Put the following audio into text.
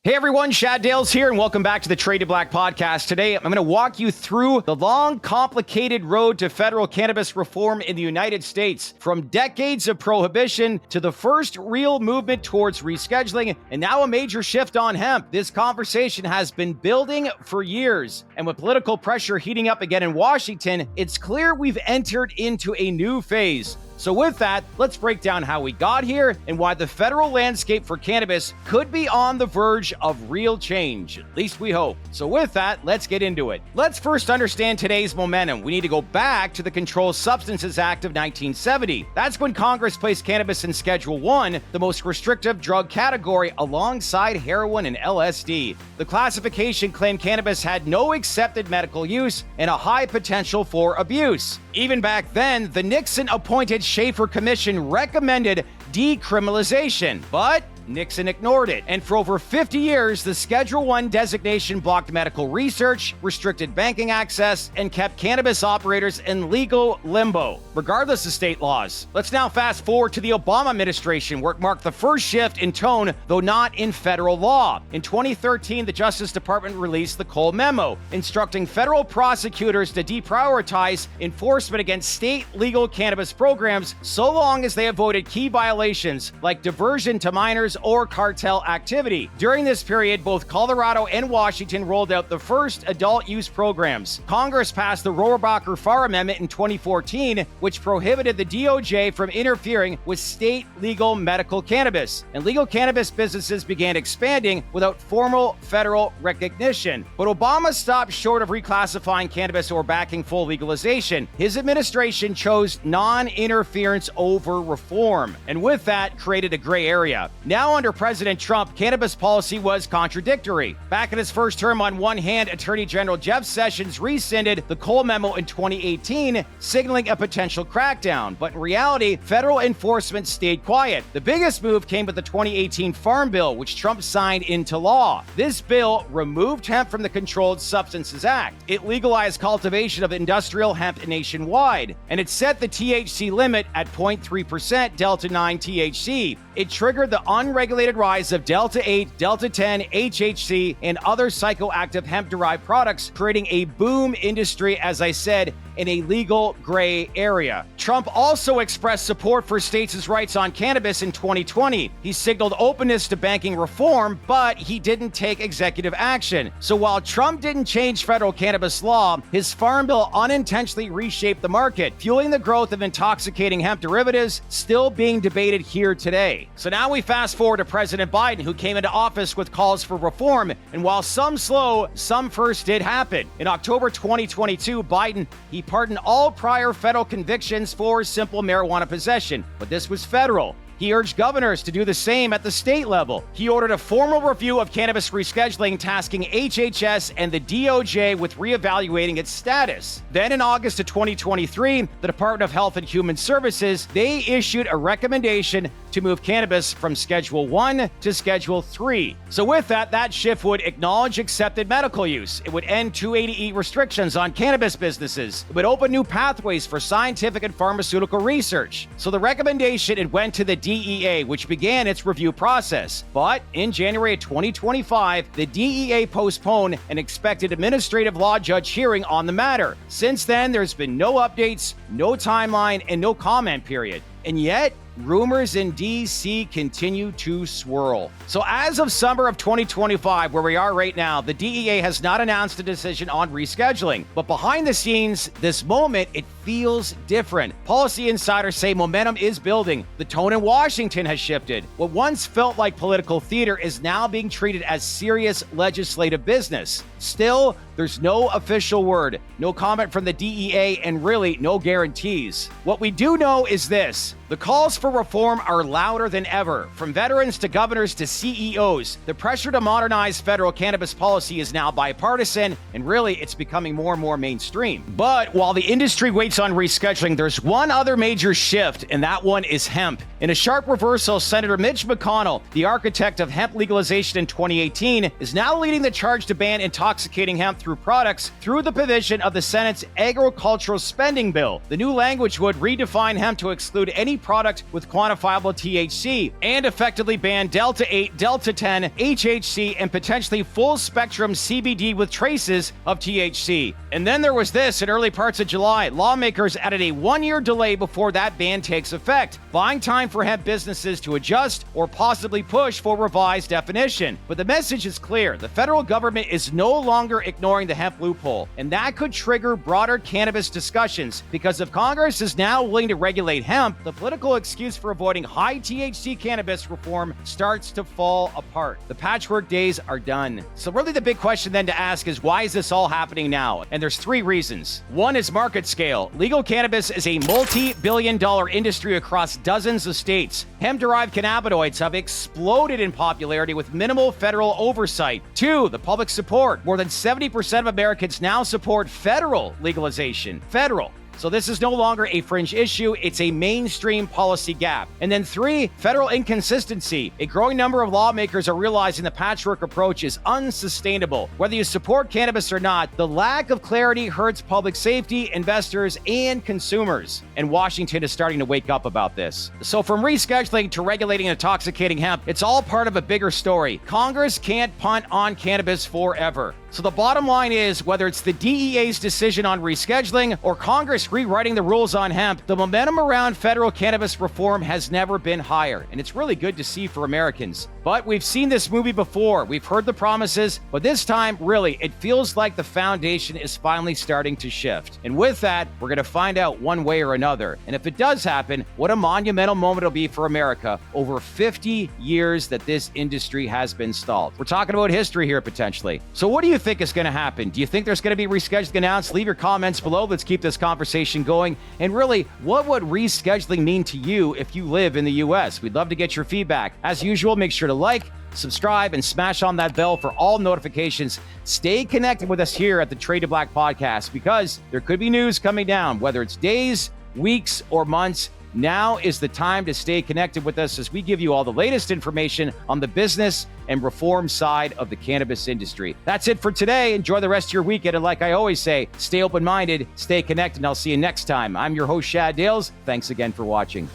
Hey everyone, Shad Dales here, and welcome back to the Trade to Black podcast. Today, I'm going to walk you through the long, complicated road to federal cannabis reform in the United States, from decades of prohibition to the first real movement towards rescheduling, and now a major shift on hemp. This conversation has been building for years, and with political pressure heating up again in Washington, it's clear we've entered into a new phase. So with that, let's break down how we got here and why the federal landscape for cannabis could be on the verge of real change. At least we hope. So with that, let's get into it. Let's first understand today's momentum. We need to go back to the Controlled Substances Act of 1970. That's when Congress placed cannabis in Schedule I, the most restrictive drug category, alongside heroin and LSD. The classification claimed cannabis had no accepted medical use and a high potential for abuse. Even back then, the Nixon-appointed Schaefer Commission recommended decriminalization, but Nixon ignored it. And for over 50 years, the Schedule I designation blocked medical research, restricted banking access, and kept cannabis operators in legal limbo, regardless of state laws. Let's now fast forward to the Obama administration, where it marked the first shift in tone, though not in federal law. In 2013, the Justice Department released the Cole Memo, instructing federal prosecutors to deprioritize enforcement against state legal cannabis programs so long as they avoided key violations like diversion to minors or cartel activity. During this period, both Colorado and Washington rolled out the first adult use programs. Congress passed the Rohrabacher-Farr Amendment in 2014, which prohibited the DOJ from interfering with state legal medical cannabis. And legal cannabis businesses began expanding without formal federal recognition. But Obama stopped short of reclassifying cannabis or backing full legalization. His administration chose non-interference over reform, and with that, created a gray area. Now, under President Trump, cannabis policy was contradictory. Back in his first term, on one hand, Attorney General Jeff Sessions rescinded the Cole Memo in 2018, signaling a potential crackdown. But in reality, federal enforcement stayed quiet. The biggest move came with the 2018 Farm Bill, which Trump signed into law. This bill removed hemp from the Controlled Substances Act. It legalized cultivation of industrial hemp nationwide, and it set the THC limit at 0.3% Delta-9 THC. It triggered the unregulated rise of Delta-8, Delta-10, HHC, and other psychoactive hemp-derived products, creating a boom industry, as I said, in a legal gray area. Trump also expressed support for states' rights on cannabis in 2020. He signaled openness to banking reform, but he didn't take executive action. So while Trump didn't change federal cannabis law, his Farm Bill unintentionally reshaped the market, fueling the growth of intoxicating hemp derivatives, still being debated here today. So now we fast forward to President Biden, who came into office with calls for reform, and while some slow, some first did happen. In October 2022, Biden, he pardoned all prior federal convictions for simple marijuana possession, but this was federal. He urged governors to do the same at the state level. He ordered a formal review of cannabis rescheduling, tasking HHS and the DOJ with reevaluating its status. Then in August of 2023, the Department of Health and Human Services, they issued a recommendation to move cannabis from Schedule I to Schedule III. So with that, that shift would acknowledge accepted medical use. It would end 280E restrictions on cannabis businesses. It would open new pathways for scientific and pharmaceutical research. So the recommendation, it went to the DEA, which began its review process. But in January of 2025, the DEA postponed an expected administrative law judge hearing on the matter. Since then, there's been no updates, no timeline, and no comment period. And yet, rumors in DC continue to swirl. So as of summer of 2025, where we are right now, the DEA has not announced a decision on rescheduling. But behind the scenes, this moment, it feels different. Policy insiders say momentum is building. The tone in Washington has shifted. What once felt like political theater is now being treated as serious legislative business. Still, there's no official word, no comment from the DEA, and really no guarantees. What we do know is this: the calls for reform are louder than ever. From veterans to governors to CEOs, the pressure to modernize federal cannabis policy is now bipartisan, and really it's becoming more and more mainstream. But while the industry waits on rescheduling, there's one other major shift, and that one is hemp. In a sharp reversal, Senator Mitch McConnell, the architect of hemp legalization in 2018, is now leading the charge to ban intoxicating hemp through products through the provision of the Senate's agricultural spending bill. The new language would redefine hemp to exclude any any product with quantifiable THC, and effectively ban Delta 8, Delta 10, HHC, and potentially full-spectrum CBD with traces of THC. And then there was this. In early parts of July, lawmakers added a one-year delay before that ban takes effect, buying time for hemp businesses to adjust or possibly push for revised definition. But the message is clear. The federal government is no longer ignoring the hemp loophole, and that could trigger broader cannabis discussions, because if Congress is now willing to regulate hemp, the political excuse for avoiding high THC cannabis reform starts to fall apart. The patchwork days are done. So really the big question then to ask is, why is this all happening now? And there's three reasons. One is market scale. Legal cannabis is a multi-billion-dollar industry across dozens of states. Hemp-derived cannabinoids have exploded in popularity with minimal federal oversight. Two, the public support. More than 70% of Americans now support federal legalization. Federal. So this is no longer a fringe issue, it's a mainstream policy gap. And then three, federal inconsistency. A growing number of lawmakers are realizing the patchwork approach is unsustainable. Whether you support cannabis or not, the lack of clarity hurts public safety, investors, and consumers. And Washington is starting to wake up about this. So from rescheduling to regulating intoxicating hemp, it's all part of a bigger story. Congress can't punt on cannabis forever. So the bottom line is, whether it's the DEA's decision on rescheduling or Congress rewriting the rules on hemp, the momentum around federal cannabis reform has never been higher, and it's really good to see for Americans. But we've seen this movie before, we've heard the promises, but this time, really, it feels like the foundation is finally starting to shift. And with that, we're going to find out one way or another. And if it does happen, what a monumental moment it'll be for America. Over 50 years that this industry has been stalled. We're talking about history here, potentially. So what do you think is going to happen? Do you think there's going to be rescheduling announced? Leave your comments below. Let's keep this conversation going. And really, what would rescheduling mean to you if you live in the US? We'd love to get your feedback. As usual, make sure to like, subscribe, and smash on that bell for all notifications. Stay connected with us here at the Trade to Black podcast, because there could be news coming down, whether it's days, weeks, or months. Now is the time to stay connected with us as we give you all the latest information on the business and reform side of the cannabis industry. That's it for today. Enjoy the rest of your weekend. And like I always say, stay open-minded, stay connected, and I'll see you next time. I'm your host, Shad Dales. Thanks again for watching.